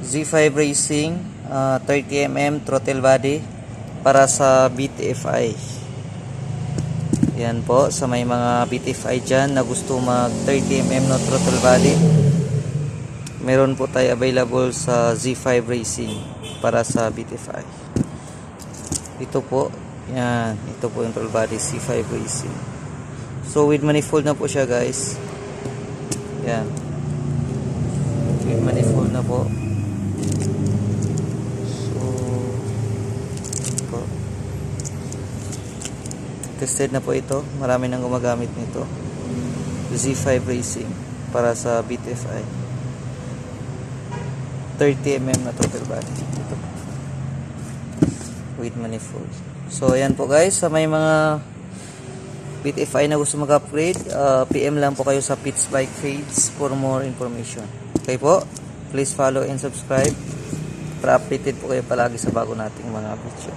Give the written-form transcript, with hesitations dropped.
Z5 Racing 30mm throttle body para sa BTFI. Yan po, sa may mga BTFI dyan na gusto mag 30mm no throttle body, meron po tayo available sa Z5 Racing para sa BTFI. Ito po, yan, ito po yung throttle body Z5 Racing. So with manifold na po siya guys. Yan, with manifold na po. Tested na po ito. Marami nang gumagamit nito. Z5 Racing para sa BTFI. 30mm na throttle body. Ito. With manifold. So ayan po guys. Sa may mga BTFI na gusto mag-upgrade, PM lang po kayo sa Pits Bike Page for more information. Okay po. Please follow and subscribe para updated po kayo palagi sa bago nating mga video.